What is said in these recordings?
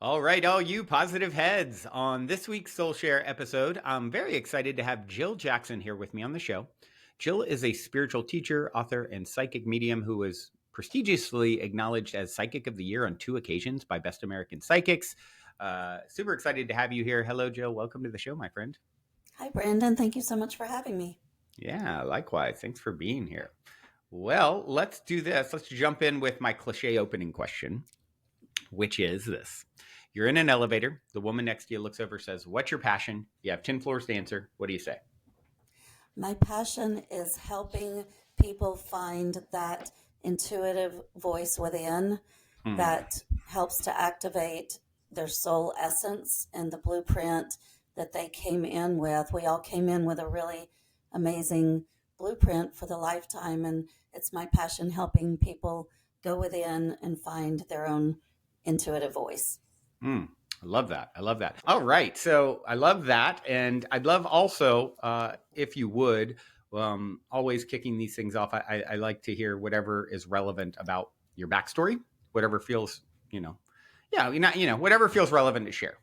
All right, all you positive heads. On this week's Soul Share episode, I'm very excited to have Jill Jackson here with me on the show. Jill is a spiritual teacher, author, and psychic medium who was prestigiously acknowledged as Psychic of the Year on 2 occasions by Best American Psychics. Super excited to have you here. Hello, Jill. Welcome to the show, my friend. Hi, Brandon. Thank you so much for having me. Yeah, likewise. Thanks for being here. Well, let's do this. Let's jump in with my cliche opening question, which is this. You're in an elevator. The woman next to you looks over, says, "What's your passion?" You have 10 floors to answer. What do you say? My passion is helping people find that intuitive voice within Hmm. that helps to activate their soul essence and the blueprint that they came in with. We all came in with a really amazing blueprint for the lifetime, and it's my passion helping people go within and find their own intuitive voice. Hmm. I love that. I love that. All right. So I love that. And I'd love also, if you would, always kicking these things off, I like to hear whatever is relevant about your backstory, whatever feels, yeah, whatever feels relevant to share.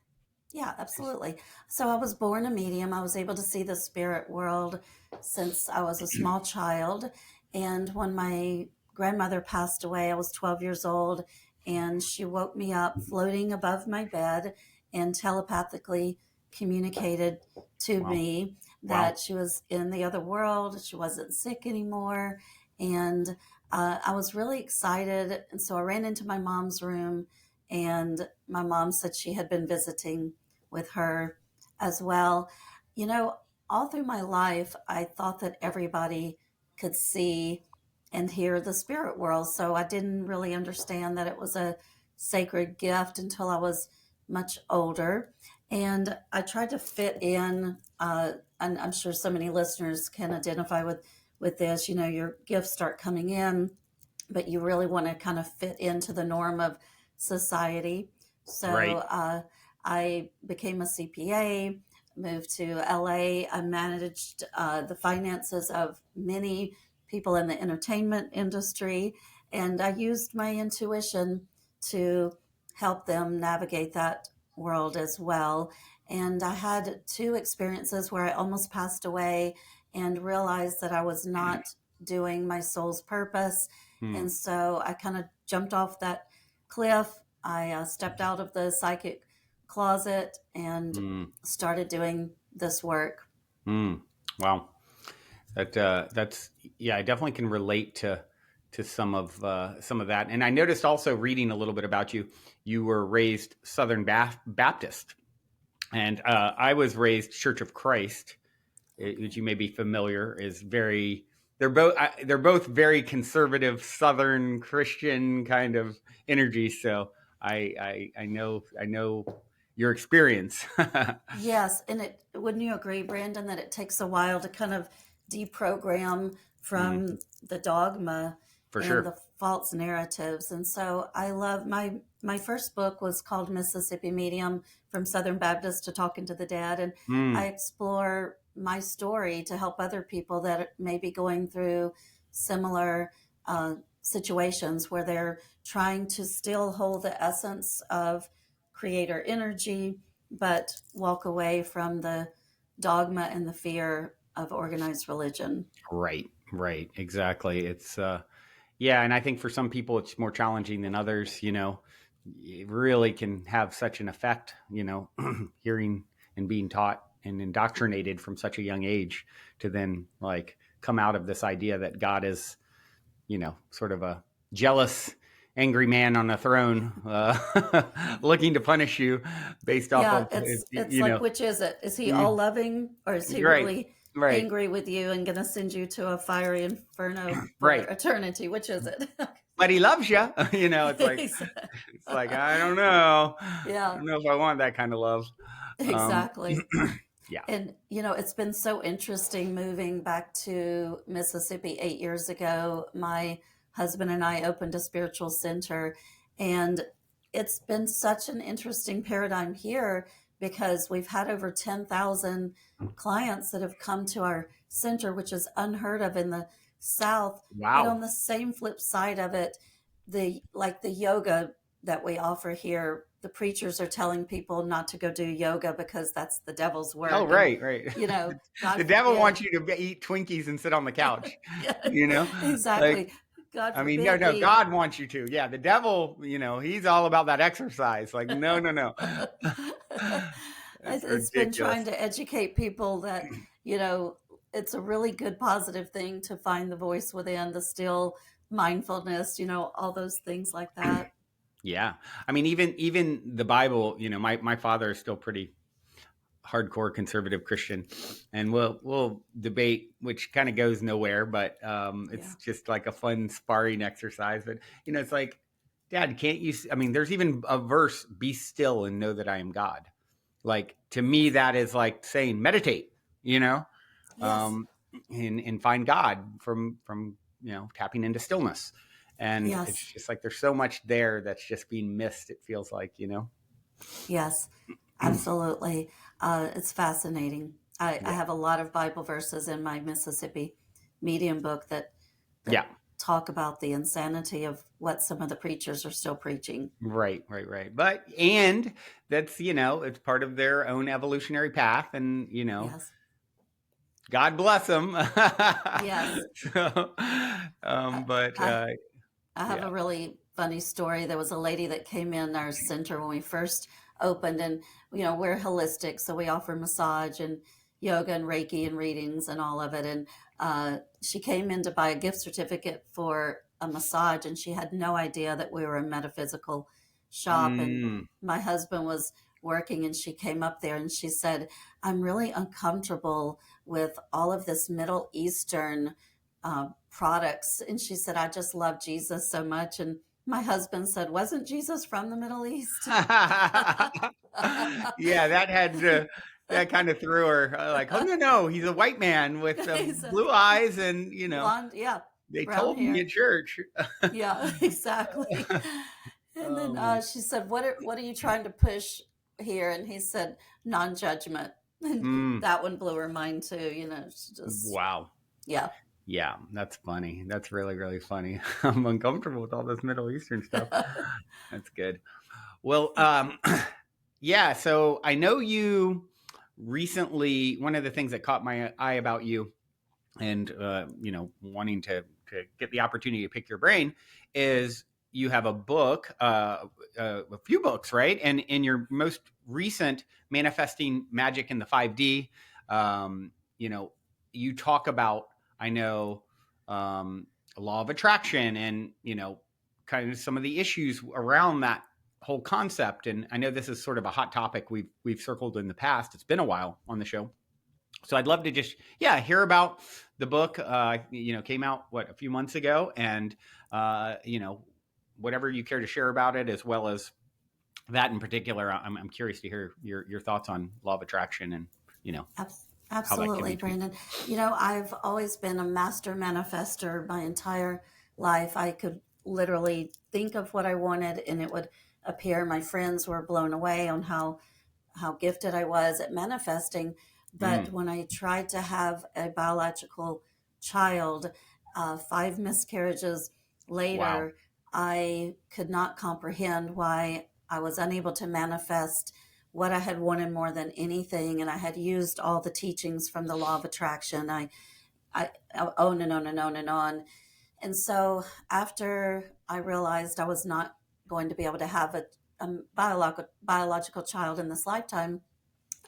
Yeah, absolutely. So I was born a medium. I was able to see the spirit world since I was a small child. And when my grandmother passed away, I was 12 years old, and she woke me up floating above my bed and telepathically communicated to Wow. me that Wow. she was in the other world. She wasn't sick anymore. And I was really excited. And so I ran into my mom's room, and my mom said she had been visiting with her as well. You know, all through my life, I thought that everybody could see and hear the spirit world. So I didn't really understand that it was a sacred gift until I was much older. And I tried to fit in, and I'm sure so many listeners can identify with this. You know, your gifts start coming in, but you really want to kind of fit into the norm of society. So Right. I became a CPA, moved to LA. I managed the finances of many people in the entertainment industry, and I used my intuition to help them navigate that world as well. And I had two experiences where I almost passed away and realized that I was not doing my soul's purpose. Hmm. And so I kind of jumped off that cliff. I stepped out of the psychic closet and Hmm. started doing this work. Hmm. Wow. That's yeah. I definitely can relate to some of that. And I noticed also reading a little bit about you. You were raised Southern Baptist, and I was raised Church of Christ, which you may be familiar. Is very they're both very conservative Southern Christian kind of energy. So I know your experience. Yes, and it wouldn't you agree, Brandon, that it takes a while to kind of deprogram Mm, from the dogma for and sure. the false narratives. And so I love my first book was called Mississippi Medium from Southern Baptist to Talking to the Dead, and I Mm, explore my story to help other people that may be going through similar situations where they're trying to still hold the essence of creator energy but walk away from the dogma and the fear of organized religion. right. Right. Exactly. It's yeah, and I think for some people it's more challenging than others. It really can have such an effect. Hearing and being taught and indoctrinated from such a young age to then like come out of this idea that God is, sort of a jealous, angry man on a throne, looking to punish you based off Yeah, of it's like, which is it? Is he all Mm, loving, or is he right, really right, angry with you and going to send you to a fiery inferno for right. eternity? Which is it? But he loves you. It's like I don't know. I Yeah, don't know if I want that kind of love. Um, exactly. yeah. And, it's been so interesting moving back to Mississippi 8 years ago. My husband and I opened a spiritual center, and it's been such an interesting paradigm here because we've had over 10,000 clients that have come to our center, which is unheard of in the South. But on Wow. the same flip side of it, the yoga that we offer here, the preachers are telling people not to go do yoga because that's the devil's Oh, work. And, right, right. God The devil forbid. wants you to eat Twinkies and sit on the couch, Yeah, you know? Like, exactly. God I mean, no, forbid no, we. God wants you to. Yeah, the devil, he's all about that exercise. Like, no, no, no. That's It's been trying ridiculous. to educate people that, you know, it's a really good positive thing to find the voice within, the still mindfulness, all those things like that. Yeah. I mean, even the Bible, my father is still pretty hardcore conservative Christian, and we'll debate, which kind of goes nowhere, but Yeah. it's just like a fun sparring exercise. But it's like, Dad, can't you? I mean, there's even a verse, "Be still and know that I am God." Like, to me, Yes. that is like saying meditate, Yes. um, and find God from tapping into stillness. And it's Yes. just like there's so much there that's just being missed. It feels like. Yes. Absolutely. It's fascinating. I Yeah, have a lot of Bible verses in my Mississippi Medium book that yeah. talk about the insanity of what some of the preachers are still preaching. Right, right, right. But and that's it's part of their own evolutionary path, and Yes. God bless them. Yes. So, I, but I I have yeah. a really funny story. There was a lady that came in our center when we first opened, and we're holistic, so we offer massage and yoga and Reiki and readings and all of it. And she came in to buy a gift certificate for a massage, and she had no idea that we were a metaphysical shop. And Mm. my husband was working, and she came up there and she said, "I'm really uncomfortable with all of this Middle Eastern products." And she said, "I just love Jesus so much." And my husband said, "Wasn't Jesus from the Middle East?" Yeah, that kind of threw her, like, oh, no, no, he's a white man with He said, blue eyes, and "Blonde, yeah, they brown told me at hair. church. Yeah, exactly." And Oh then my. she said, "What are you trying to push here?" And he said, "Non-judgment." And Mm, that one blew her mind too. She just, wow. yeah. Yeah, that's funny. That's really, really funny. I'm uncomfortable with all this Middle Eastern stuff. That's good. Well, yeah. So I know you recently. One of the things that caught my eye about you, and wanting to get the opportunity to pick your brain, is you have a book, a few books, right? And in your most recent, Manifesting Magic in the 5D, um, you know, you talk about, I know, law of attraction, and kind of some of the issues around that whole concept. And I know this is sort of a hot topic we've circled in the past. It's been a while on the show, so I'd love to just hear about the book. Came out a few months ago, and whatever you care to share about it, as well as that in particular. I'm curious to hear your thoughts on law of attraction, and how that can Absolutely, be. Brandon. I've always been a master manifester my entire life. I could literally think of what I wanted and it would appear. My friends were blown away on how gifted I was at manifesting. But Mm, when I tried to have a biological child, 5 miscarriages wow. later, I could not comprehend why I was unable to manifest what I had wanted more than anything. And I had used all the teachings from the law of attraction. I on and on and on and on. And so after I realized I was not going to be able to have a biological child in this lifetime,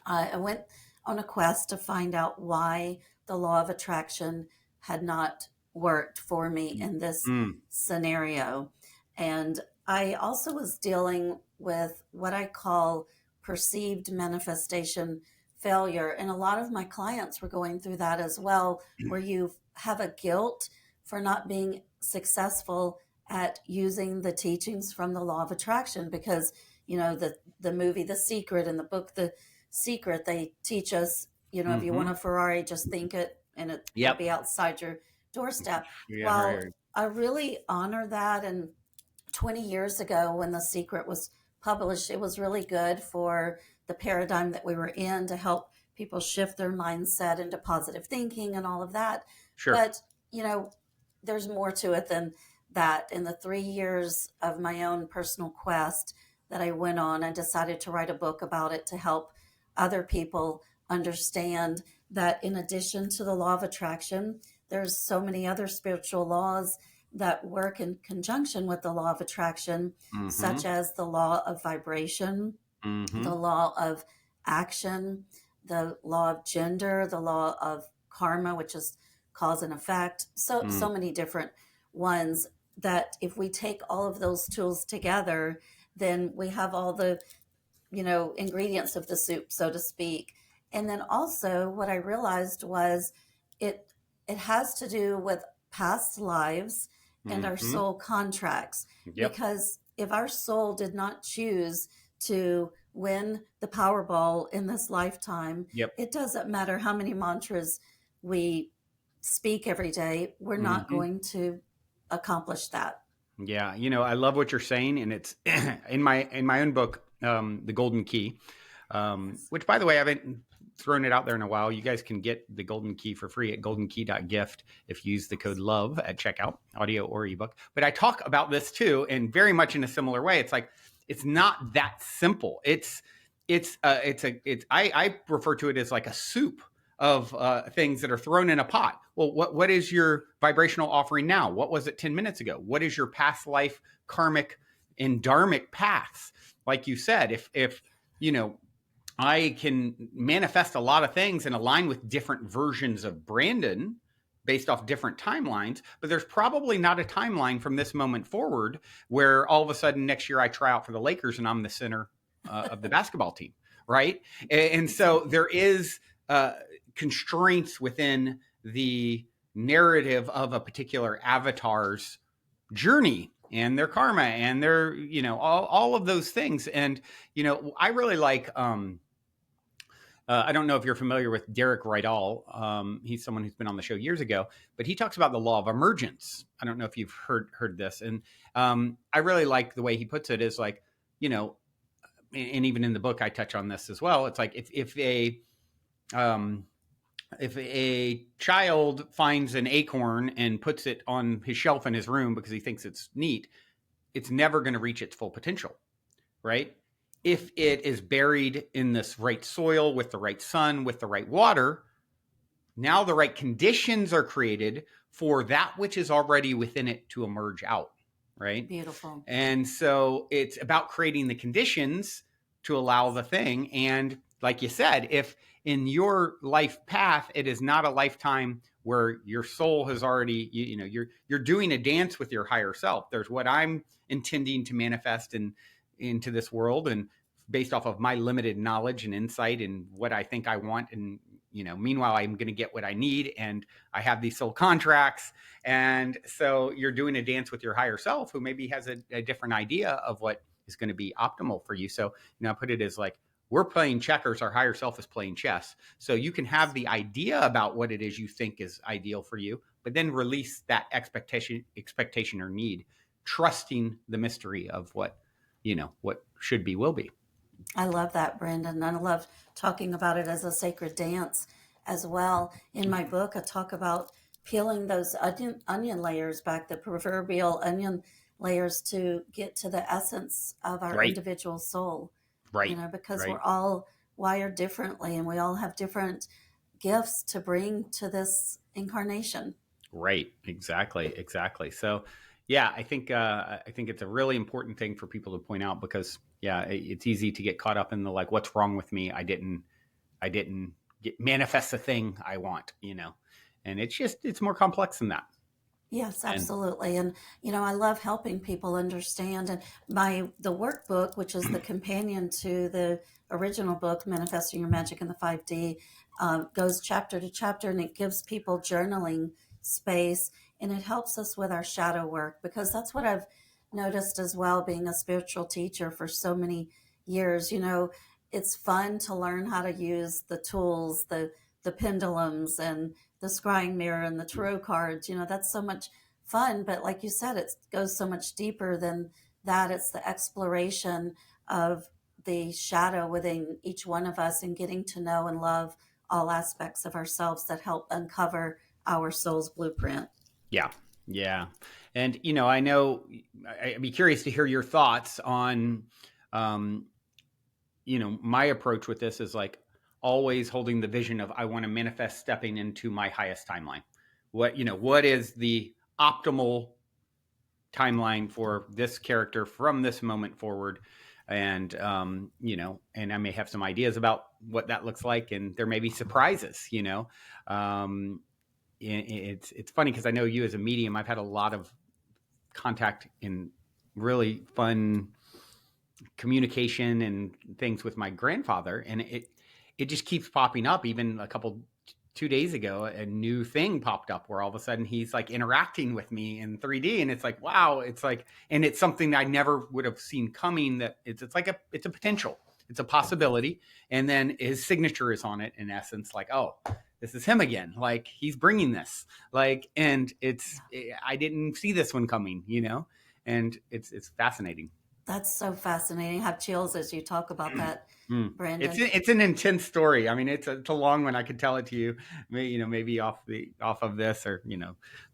I went on a quest to find out why the law of attraction had not worked for me in this Mm, scenario. And I also was dealing with what I call perceived manifestation failure. And a lot of my clients were going through that as well, where you have a guilt for not being successful at using the teachings from the law of attraction because the movie The Secret and the book The Secret, they teach us, if you want hmm. a Ferrari, just think it and it'll Yep. be outside your doorstep. Yeah. Right. Well, Right. I really honor that. And 20 years ago, when The Secret was published, it was really good for the paradigm that we were in to help people shift their mindset into positive thinking and all of that. Sure. But, there's more to it that in the 3 years of my own personal quest that I went on, I decided to write a book about it to help other people understand that in addition to the law of attraction, there's so many other spiritual laws that work in conjunction with the law of attraction, such Mm-hmm. as the law of vibration, the Mm-hmm. law of action, the law of gender, the law of karma, which is cause and effect. So Mm. many different ones that if we take all of those tools together, then we have all the, ingredients of the soup, so to speak. And then also what I realized was it it has to do with past lives and our Mm-hmm. soul contracts, Yep. because if our soul did not choose to win the Powerball in this lifetime, Yep. it doesn't matter how many mantras we speak every day, we're not Mm-hmm. going to accomplish that. Yeah, I love what you're saying, and it's in my own book, The Golden Key, Yes. which, by the way, I haven't thrown it out there in a while. You guys can get the Golden Key for free at goldenkey.gift if you use the code LOVE at checkout, audio or ebook. But I talk about this too, and very much in a similar way. It's like it's not that simple. I refer to it as like a soup of things that are thrown in a pot. Well, what is your vibrational offering now? What was it 10 minutes ago? What is your past life karmic and dharmic paths? Like you said, if you know I can manifest a lot of things and align with different versions of Brandon based off different timelines, but there's probably not a timeline from this moment forward where all of a sudden next year I try out for the Lakers and I'm the center of the basketball team, right? And so there is constraints within the narrative of a particular avatar's journey and their karma and their all of those things. And I really like I don't know if you're familiar with Derek Rydall. He's someone who's been on the show years ago, but he talks about the law of emergence. I don't know if you've heard this, and I really like the way he puts it. Is like, you know, and even in the book I touch on this as well. It's like um, if a child finds an acorn and puts it on his shelf in his room because he thinks it's neat, it's never going to reach its full potential, right? If it is buried in this right soil with the right sun, with the right water, now the right conditions are created for that which is already within it to emerge out, right? Beautiful. And so it's about creating the conditions to allow the thing. And like you said, if in your life path it is not a lifetime where your soul has already, you're doing a dance with your higher self. There's what I'm intending to manifest into this world, and based off of my limited knowledge and insight and what I think I want. And meanwhile I'm going to get what I need, and I have these soul contracts. And so you're doing a dance with your higher self, who maybe has a different idea of what is going to be optimal for you. So I put it as like, we're playing checkers, our higher self is playing chess. So you can have the idea about what it is you think is ideal for you, but then release that expectation or need, trusting the mystery of what should be will be. I love that, Brandon. And I love talking about it as a sacred dance as well. In my book, I talk about peeling those onion layers back, the proverbial onion layers, to get to the essence of our Right. individual soul, Right. because we're Right. all wired differently and we all have different gifts to bring to this incarnation. Right. Exactly. Exactly. So, yeah, I think it's a really important thing for people to point out, because yeah, it's easy to get caught up in the like, what's wrong with me? I didn't get manifest the thing I want, and it's more complex than that. Yes, And absolutely. And I love helping people understand. And the workbook, which is the companion to the original book, Manifesting Your Magic in the 5D, goes chapter to chapter, and it gives people journaling space, and it helps us with our shadow work, because that's what I've noticed as well, being a spiritual teacher for so many years. It's fun to learn how to use the tools, the pendulums and the scrying mirror and the tarot cards. That's so much fun. But like you said, it goes so much deeper than that. It's the exploration of the shadow within each one of us, and getting to know and love all aspects of ourselves that help uncover our soul's blueprint. yeah, Yeah. And, I know I'd be curious to hear your thoughts on, um, my approach with this is like always holding the vision of I want to manifest stepping into my highest timeline. What is the optimal timeline for this character from this moment forward? And, and I may have some ideas about what that looks like, and there may be surprises, um, it's funny because I know you as a medium, I've had a lot of contact in really fun communication and things with my grandfather, and it just keeps popping up. Even 2 days ago, a new thing popped up where all of a sudden he's like interacting with me in 3D, and it's like, wow, it's like, and it's something I never would have seen coming. That it's a potential, it's a possibility, and then his signature is on it in essence, like, oh, this is him again, like he's bringing this, like, and I didn't see this one coming, and it's fascinating. That's so fascinating. I have chills as you talk about that, Mm. It's Brandon. it's an intense story. I mean, it's a long one. I could tell it to you, maybe off of this, or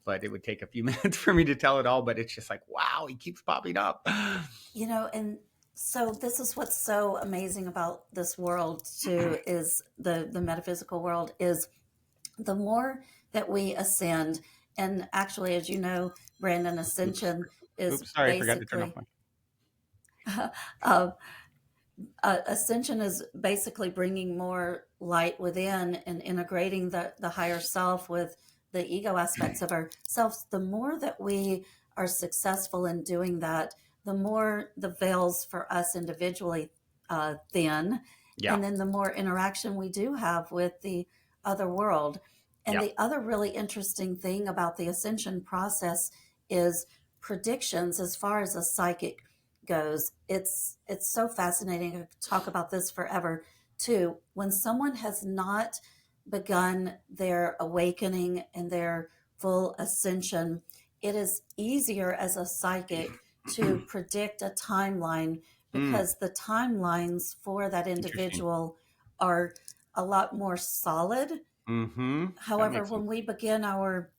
but it would take a few minutes for me to tell it all. But it's just like, wow, he keeps popping up. And so this is what's so amazing about this world too, is the metaphysical world, is the more that we ascend. And actually, as you know, Brandon, Oops, ascension is oops, sorry, I forgot to turn off basically my. uh, ascension is basically bringing more light within and integrating the higher self with the ego aspects of ourselves. The more that we are successful in doing that, the more the veils for us individually thin, Yeah, and then the more interaction we do have with the other world. And yeah. the other really interesting thing about the ascension process is predictions as far as a psychic goes. It's so fascinating. I could talk about this forever too. When someone has not begun their awakening and their full ascension, it is easier as a psychic to predict a timeline, Mm, because the timelines for that interesting. individual are a lot more solid. Mm-hmm. That However, makes when sense. we begin our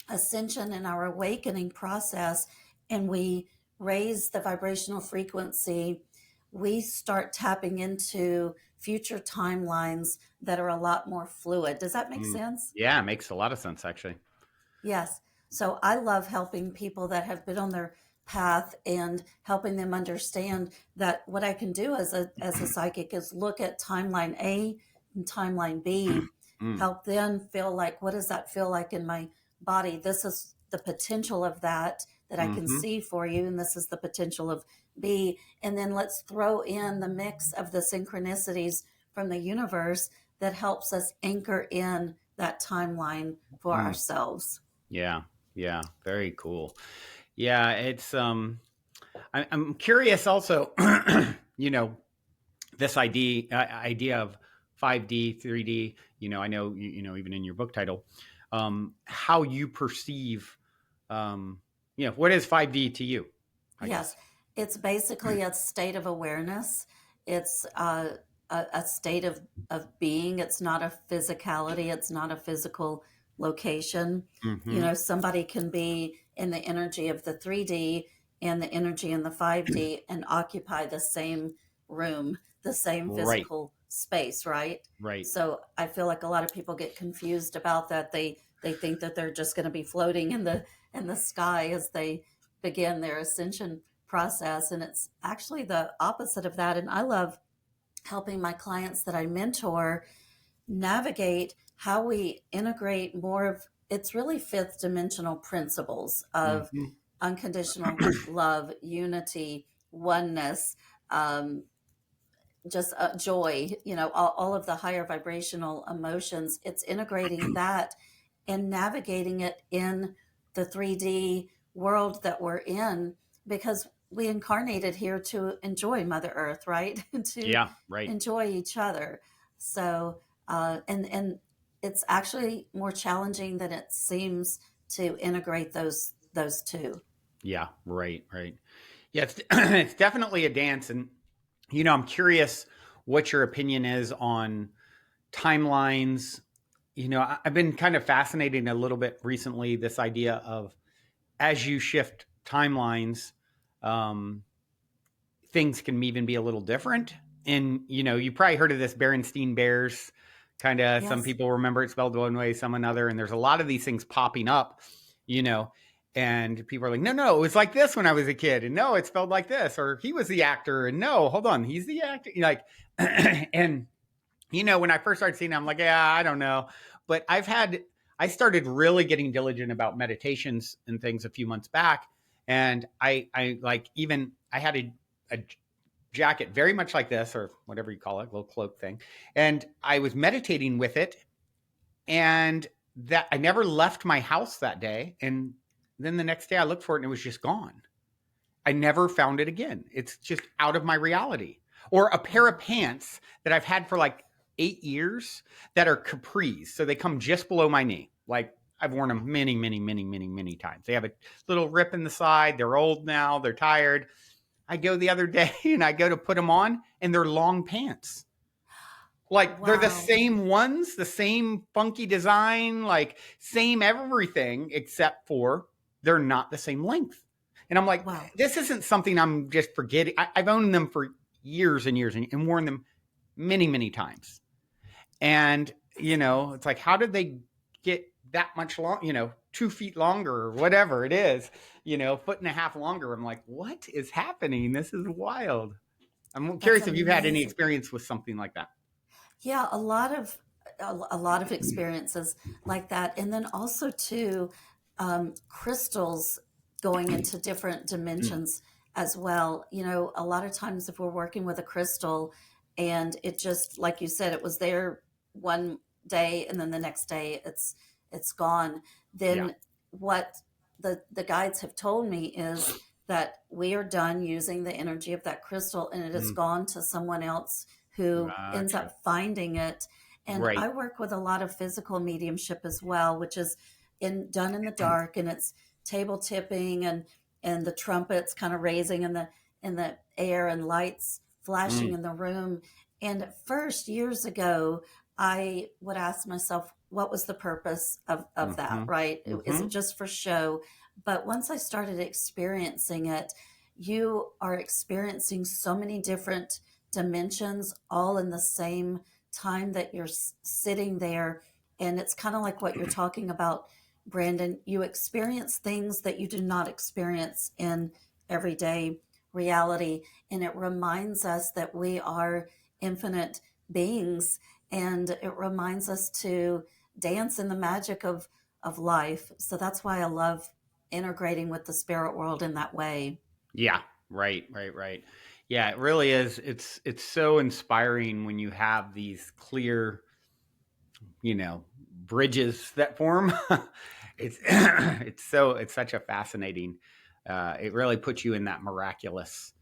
ascension and our awakening process, and we raise the vibrational frequency, we start tapping into future timelines that are a lot more fluid. Does that make Mm. sense? Yeah, it makes a lot of sense actually. Yes. So I love helping people that have been on their path and helping them understand that what I can do as a psychic is look at timeline A and timeline B, Mm, help them feel like, what does that feel like in my body? This is the potential of that I can mm-hmm. see for you, and this is the potential of B. And then let's throw in the mix of the synchronicities from the universe that helps us anchor in that timeline for Mm, ourselves. yeah, yeah, very cool. Yeah, I'm curious also. you know, this idea of 5D, 3D. I know even in your book title, how you perceive, what is 5D to you? I Yes, guess. it's basically a state of awareness. It's a state of being. It's not a physicality. It's not a physical location. Mm-hmm. Somebody can be in the energy of the 3D and the energy in the 5D and occupy the same room, the same Right, physical space, right? right. So I feel like a lot of people get confused about that. They think that they're just going to be floating in the sky as they begin their ascension process. And it's actually the opposite of that. And I love helping my clients that I mentor navigate how we integrate more of, it's really fifth dimensional principles of Mm-hmm. unconditional love, unity, oneness, um, just joy, all of the higher vibrational emotions. It's integrating that and navigating it in the 3D world that we're in, because we incarnated here to enjoy Mother Earth, right? And to Yeah, right. enjoy each other. So, and it's actually more challenging than it seems to integrate those two. Yeah, right, right. Yeah, it's it's definitely a dance, and I'm curious what your opinion is on timelines. I've been kind of fascinating a little bit recently this idea of as you shift timelines, um, things can even be a little different. And, you probably heard of this Berenstein Bears kind of, some Yes. people remember it spelled one way, some another. And there's a lot of these things popping up, you know, and people are like, no, no, it was like this when I was a kid. And no, it's spelled like this. Or he was the actor. And no, hold on, he's the actor. Like, and, when I first started seeing it, I'm like, yeah, I don't know. But I started really getting diligent about meditations and things a few months back. And I like, even I had a jacket very much like this, or whatever you call it, little cloak thing. And I was meditating with it, and that I never left my house that day. And then the next day I looked for it and it was just gone. I never found it again. It's just out of my reality. Or a pair of pants that I've had for like 8 years that are capris. So they come just below my knee. Like, I've worn them many, many, many, many, many times. They have a little rip in the side. They're old now. They're tired. I go the other day and I go to put them on, and they're long pants. Like, they're the Wow. same ones, the same funky design, like same everything, except for they're not the same length. And I'm like, Wow. this isn't something I'm just forgetting. I've owned them for years and years and worn them many, many times. And, it's like, how did they get that much long, 2 feet longer or whatever it is, foot and a half longer? I'm like, what is happening? This is wild. I'm That's curious if you've had any amazing. experience with something like that. Yeah, a lot of experiences like that, and then also too, crystals going into different Mm, dimensions as well. A lot of times if we're working with a crystal, and it just like you said, it was there one day, and then the next day it's gone. yeah. Then what the guides have told me is that we are done using the energy of that crystal, and it has Mm, gone to someone else who ends gotcha. up finding it. And Right. I work with a lot of physical mediumship as well, which is done in the dark, and it's table tipping, and the trumpets kind of raising in the air, and lights flashing Mm, in the room. And at first, years ago, I would ask myself, what was the purpose of that, mm-hmm, right? Is mm-hmm. it just for show? But once I started experiencing it, you are experiencing so many different dimensions all in the same time that you're sitting there. And it's kind of like what you're talking about, Brandon. You experience things that you do not experience in everyday reality. And it reminds us that we are infinite beings. And it reminds us to dance in the magic of life. So that's why I love integrating with the spirit world in that way. Yeah. Right. Right. Right. Yeah. It really is. It's so inspiring when you have these clear, bridges that form. it's it's such a fascinating. It really puts you in that miraculous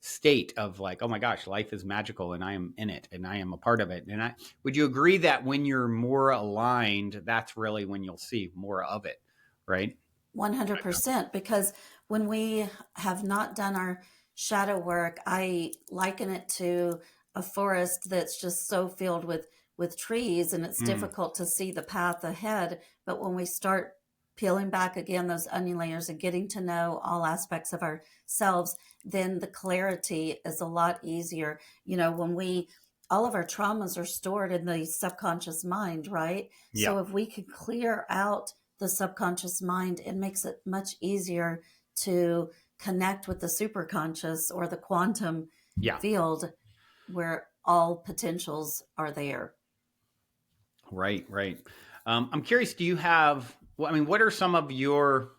state of like, oh my gosh, life is magical, and I am in it, and I am a part of it. And I would you agree that when you're more aligned, that's really when you'll see more of it, right? 100%. Because when we have not done our shadow work, I liken it to a forest that's just so filled with trees, and it's Mm, difficult to see the path ahead. But when we start peeling back again those onion layers and getting to know all aspects of ourselves, then the clarity is a lot easier. When we all of our traumas are stored in the subconscious mind, right? yeah. So if we could clear out the subconscious mind, it makes it much easier to connect with the superconscious or the quantum Yeah. field where all potentials are there. Right. Right. I'm curious. Do you have? Well, I mean, what are some of your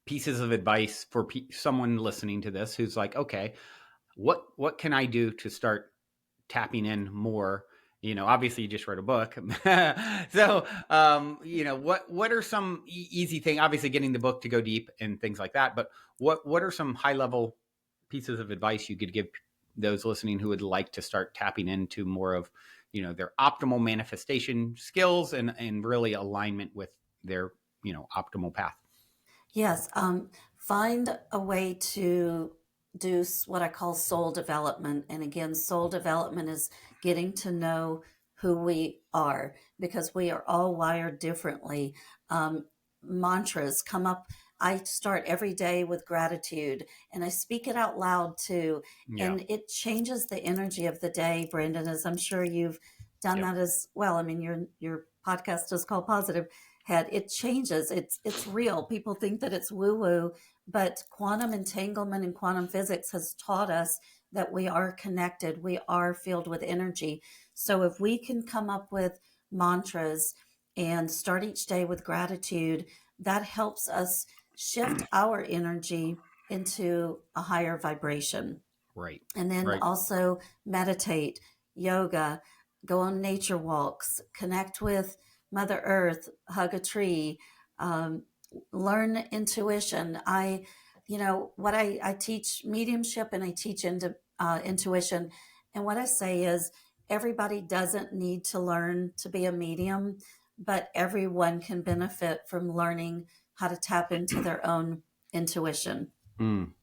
pieces of advice for someone listening to this who's like, okay, what can I do to start tapping in more? Obviously you just wrote a book. So what are some easy things? Obviously getting the book to go deep and things like that, but what are some high level pieces of advice you could give those listening who would like to start tapping into more of their optimal manifestation skills and really alignment with their optimal path? Yes, find a way to do what I call soul development. And again, soul development is getting to know who we are, because we are all wired differently. Mantras come up I start every day with gratitude, and I speak it out loud too. Yeah. And it changes the energy of the day, Brandon, as I'm sure you've done Yep. that as well. I mean, your podcast is called Positive Head. It changes. It's real. People think that it's woo woo, but quantum entanglement and quantum physics has taught us that we are connected. We are filled with energy. So if we can come up with mantras and start each day with gratitude, that helps us shift our energy into a higher vibration. Right. And then Right. also meditate, yoga, go on nature walks, connect with Mother Earth, hug a tree, um, learn intuition. I teach mediumship and I teach intuition. And what I say is everybody doesn't need to learn to be a medium, but everyone can benefit from learning how to tap into their own intuition. Mm.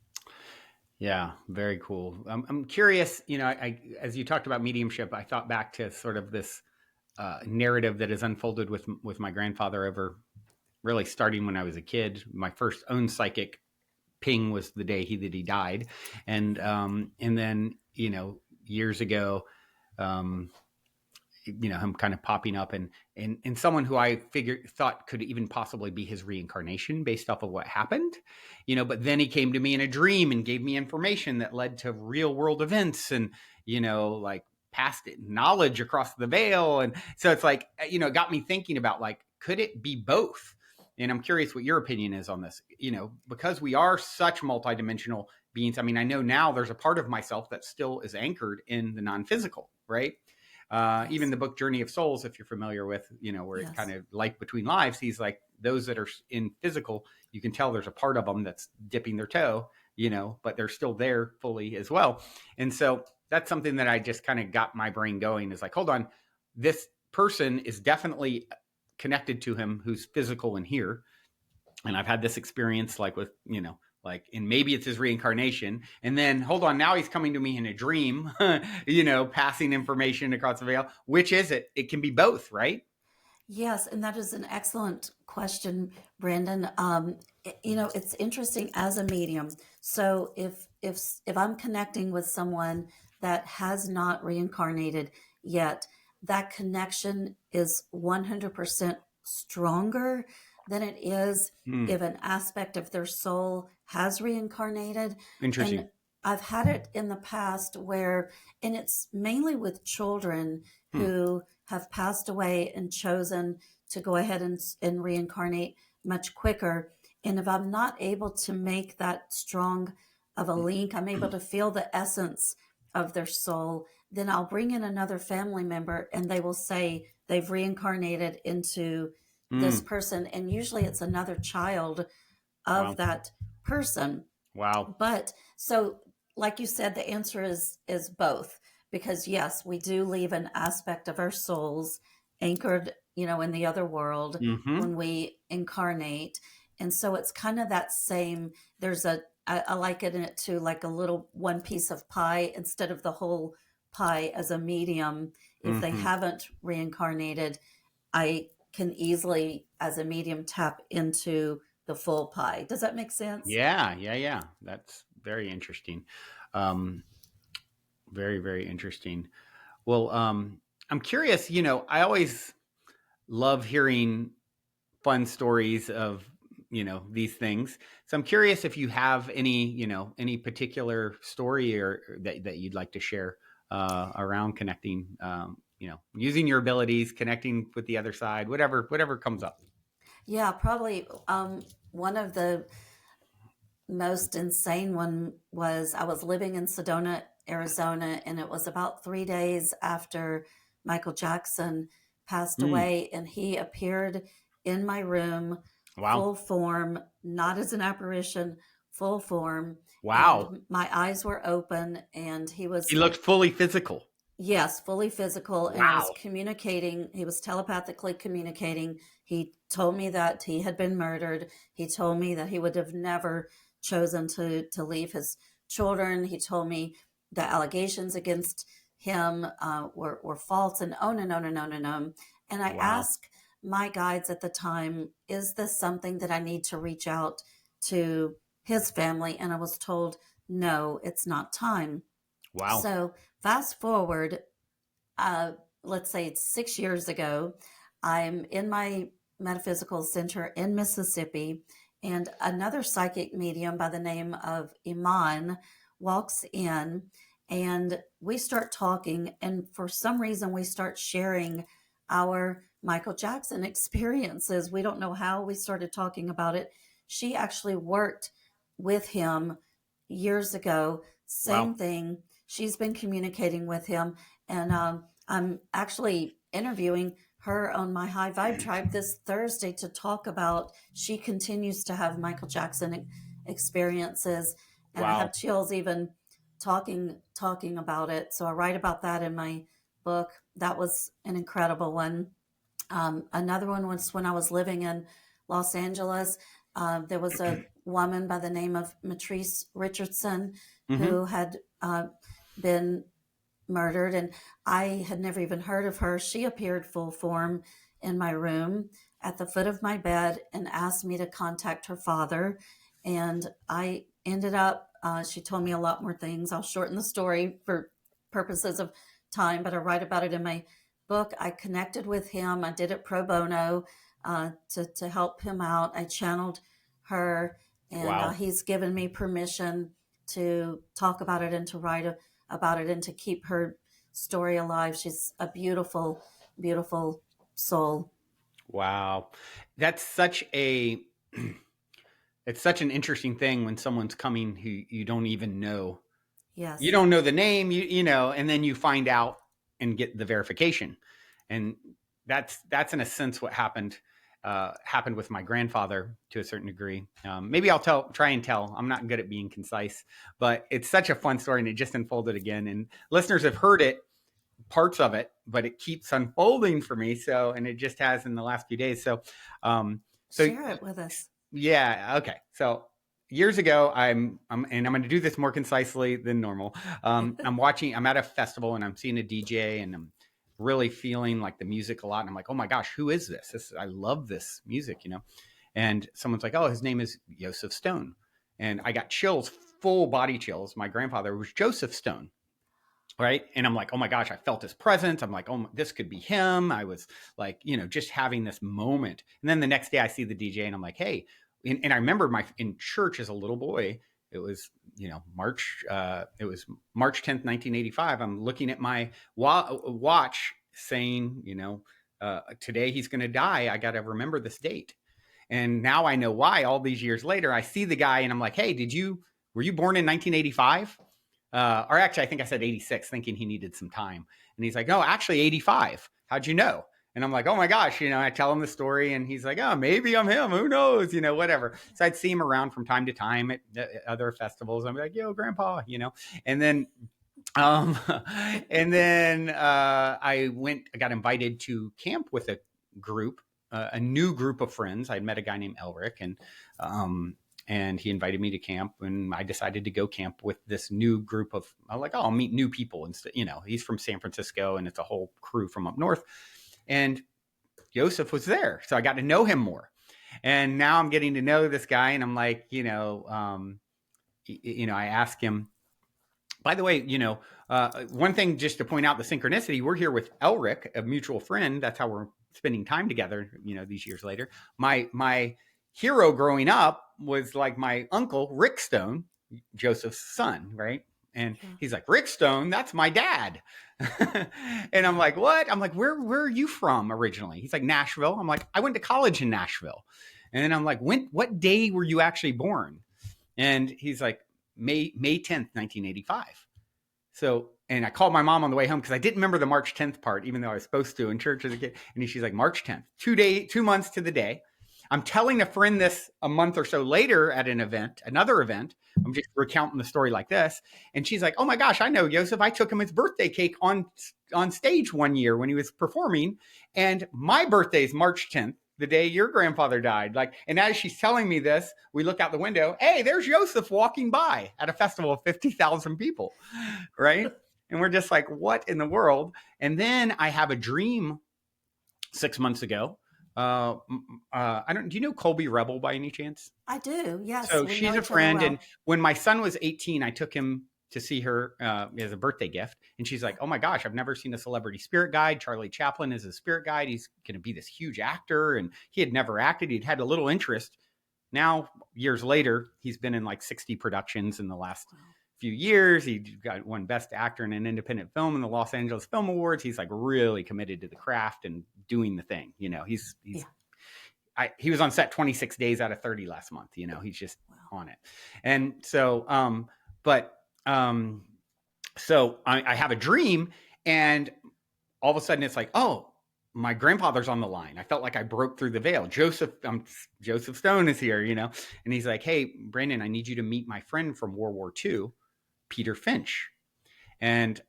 Yeah, very cool. I'm curious, as you talked about mediumship, I thought back to sort of this narrative that has unfolded with my grandfather over really starting when I was a kid. My first own psychic ping was the day he died, and then years ago, um, him kind of popping up and someone who I thought could even possibly be his reincarnation based off of what happened, but then he came to me in a dream and gave me information that led to real world events and, like past knowledge across the veil. And so it's like, it got me thinking about like, could it be both? And I'm curious what your opinion is on this, because we are such multidimensional beings. I mean, I know now there's a part of myself that still is anchored in the non-physical, right? Even Yes. the book Journey of Souls, if you're familiar with, where it kind Yes. of like between lives, he's like those that are in physical, you can tell there's a part of them that's dipping their toe, but they're still there fully as well. And so that's something that I just kind of got my brain going is like, hold on, this person is definitely connected to him who's physical in here. And I've had this experience like with, and maybe it's his reincarnation. And then hold on, now he's coming to me in a dream, passing information across the veil. Which is it? It can be both, right? Yes, and that is an excellent question, Brandon. It's interesting as a medium. So if I'm connecting with someone that has not reincarnated yet, that connection is 100% stronger than it is Hmm. if an aspect of their soul has reincarnated. Interesting. And I've had it in the past where, and it's mainly with children Hmm. who have passed away and chosen to go ahead and reincarnate much quicker. And if I'm not able to make that strong of a link, I'm able to feel the essence of their soul, then I'll bring in another family member and they will say they've reincarnated into this Hmm. person. And usually it's another child of Wow. that person. Wow. But so, like you said, the answer is both, because yes, we do leave an aspect of our souls anchored, in the other world Hmm. when we incarnate. And so it's kind of that same, I liken it to like a little one piece of pie instead of the whole pie as a medium. If they Hmm. haven't reincarnated, I can easily, as a medium, tap into the full pie. Does that make sense? Yeah. Yeah. Yeah. That's very interesting. Um, very, very interesting. Well, I'm curious, I always love hearing fun stories of these things. So I'm curious if you have any particular story or that you'd like to share around connecting, using your abilities, connecting with the other side, whatever comes up. Yeah, probably one of the most insane one was I was living in Sedona, Arizona, and it was about 3 days after Michael Jackson passed Mm, away, and he appeared in my room, wow, full form, not as an apparition, full form, wow. and my eyes were open, and he He was, looked fully physical. yes, fully physical, and he was Wow. communicating. He was telepathically communicating. He told me that he had been murdered. He told me that he would have never chosen to leave his children. He told me the allegations against him were false, and on and on and on and on. And I Wow. asked my guides at the time, is this something that I need to reach out to his family, and I was told, no, it's not time. Wow. So fast forward, uh, let's say it's 6 years ago, I'm in my metaphysical center in Mississippi, and another psychic medium by the name of Iman walks in, and we start talking. And for some reason, we start sharing our Michael Jackson experiences. We don't know how we started talking about it. She actually worked with him years ago. Wow. Same thing. She's been communicating with him, and I'm actually interviewing her on my High Vibe Tribe this Thursday to talk about. She continues to have Michael Jackson experiences, and I have Wow. chills even talking about it. So I write about that in my book. That was an incredible one. Another one was when I was living in Los Angeles. There was a woman by the name of Matrice Richardson Mm-hmm. who had been murdered, and I had never even heard of her. She appeared full form in my room at the foot of my bed and asked me to contact her father. And I ended up, she told me a lot more things. I'll shorten the story for purposes of time, but I write about it in my book. I connected with him. I did it pro bono to help him out. I channeled her, and Wow. he's given me permission to talk about it and to write about it and to keep her story alive. She's a beautiful, beautiful soul. Wow. That's such a it's such an interesting thing when someone's coming who you don't even know. You Yes. don't know the name, you know, and then you find out and get the verification. And that's in a sense what happened with my grandfather to a certain degree. Maybe I'll try and tell. I'm not good at being concise, but it's such a fun story, and it just unfolded again. And listeners have heard it, parts of it, but it keeps unfolding for me. So, and it just has in the last few days. Um, so Share it with us. yeah, okay. So years ago, and I'm going to do this more concisely than normal. I'm at a festival and I'm seeing a DJ, and I'm really feeling like the music a lot. And I'm like, oh my gosh, who is this? I love this music, you know? And someone's like, oh, his name is Joseph Stone. And I got chills, full body chills. My grandfather was Joseph Stone. Right. And I'm like, oh my gosh, I felt his presence. I'm like, oh, this could be him. I was like, you know, just having this moment. And then the next day I see the DJ and I'm like, hey, and I remember in church as a little boy, it was, you know, it was March 10th, 1985. I'm looking at my watch saying, you know, today he's going to die. I got to remember this date. And now I know why all these years later. I see the guy and I'm like, hey, were you born in 1985? Or actually, I think I said 86, thinking he needed some time. And he's like, no, actually 85. How'd you know? And I'm like, oh my gosh, you know, I tell him the story and he's like, oh, maybe I'm him. Who knows? You know, whatever. So I'd see him around from time to time at other festivals. I'm like, yo, grandpa, you know, and then, um, I got invited to camp with a new group of friends. I'd met a guy named Elric, and he invited me to camp, and I decided to go camp with this new group of, I'm like, oh, I'll meet new people. And, you know, he's from San Francisco and it's a whole crew from up north. And Joseph was there. So I got to know him more. And now I'm getting to know this guy. And I'm like, I ask him, by the way, one thing just to point out the synchronicity, we're here with Elric, a mutual friend. That's how we're spending time together, you know, these years later. My hero growing up was like my uncle, Rick Stone, Joseph's son, right? And Yeah. he's like, Rick Stone, that's my dad. And I'm like, what? I'm like, where are you from originally? He's like, Nashville. I'm like, I went to college in Nashville. And then I'm like, what day were you actually born? And he's like, May 10th, 1985. So, and I called my mom on the way home because I didn't remember the March 10th part, even though I was supposed to in church as a kid. And she's like, March 10th, 2 months to the day. I'm telling a friend this a month or so later at another event. I'm just recounting the story like this. And she's like, oh my gosh, I know Joseph. I took him his birthday cake on stage one year when he was performing. And my birthday is March 10th, the day your grandfather died. Like, and as she's telling me this, we look out the window. Hey, there's Joseph walking by at a festival of 50,000 people. Right. And we're just like, what in the world? And then I have a dream 6 months ago I don't. Do you know Colby Rebel by any chance? I do. Yes, So we she's know a each other friend, and well. when my son was 18, I took him to see her as a birthday gift, and she's Yeah. like, "Oh my gosh, I've never seen a celebrity spirit guide. Charlie Chaplin is a spirit guide. He's going to be this huge actor, and he had never acted. He'd had a little interest. Now, years later, he's been in like 60 productions in the last Wow. few years. He got won Best Actor in an Independent Film in the Los Angeles Film Awards. He's like really committed to the craft and doing the thing. You know, Yeah. he was on set 26 days out of 30 last month. You know, he's just Wow. on it. And so, but, so I have a dream, and all of a sudden it's like, oh, my grandfather's on the line. I felt like I broke through the veil. Joseph Stone is here, you know, and he's like, hey, Brandon, I need you to meet my friend from World War II, Peter Finch. And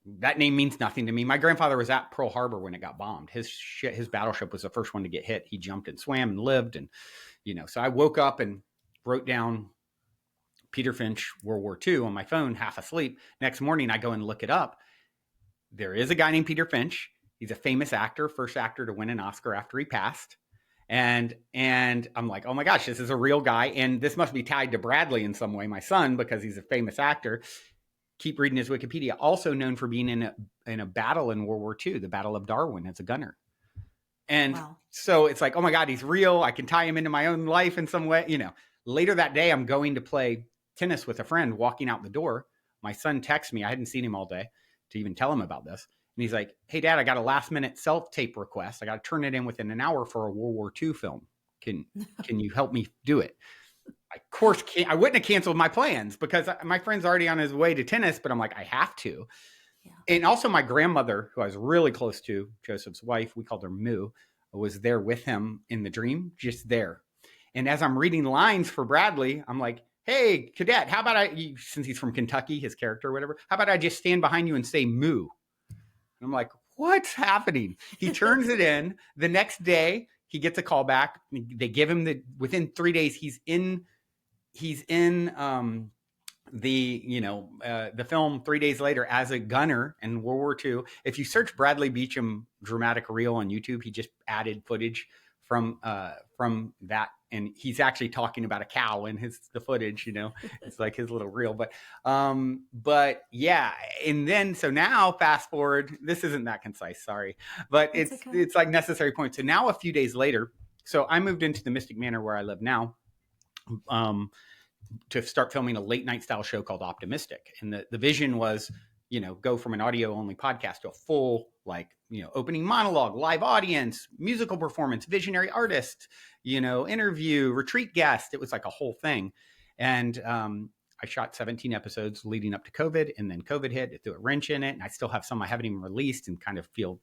that name means nothing to me. My grandfather was at Pearl Harbor when it got bombed. His battleship was the first one to get hit. He jumped and swam and lived, and you know. So I woke up and wrote down Peter Finch, World War II, on my phone, half asleep. Next morning, I go and look it up. There is a guy named Peter Finch. He's a famous actor, first actor to win an Oscar after he passed. And I'm like, oh my gosh, this is a real guy, and this must be tied to Bradley in some way, my son, because he's a famous actor. Keep reading his Wikipedia. Also known for being in a battle in World War II, the Battle of Darwin, as a gunner. And Wow. so it's like, oh my God, he's real. I can tie him into my own life in some way. You know, later that day, I'm going to play tennis with a friend, walking out the door. My son texts me. I hadn't seen him all day to even tell him about this. And he's like, hey, Dad, I got a last minute self tape request. I got to turn it in within an hour for a World War II film. Can you help me do it? I, of course, can't. I wouldn't have canceled my plans because my friend's already on his way to tennis, but I'm like, I have to. Yeah. And also my grandmother, who I was really close to, Joseph's wife, we called her Moo, was there with him in the dream, just there. And as I'm reading lines for Bradley, I'm like, hey, cadet, how about since he's from Kentucky, his character or whatever, how about I just stand behind you and say Moo? And I'm like, what's happening? He turns it in. The next day, he gets a call back. They give him within 3 days, he's in the film 3 days later as a gunner in World War II. If you search Bradley Beecham dramatic reel on YouTube, he just added footage from that, and he's actually talking about a cow in the footage. You know, it's like his little reel. But yeah, and then so now fast forward. This isn't that concise, sorry, but it's like necessary points. So now a few days later, so I moved into the Mystic Manor where I live now. To start filming a late night style show called Optimistic. And the vision was, you know, go from an audio only podcast to a full, like, you know, opening monologue, live audience, musical performance, visionary artist, you know, interview, retreat guest. It was like a whole thing. And I shot 17 episodes leading up to COVID, and then COVID hit. It threw a wrench in it. And I still have some I haven't even released and kind of feel,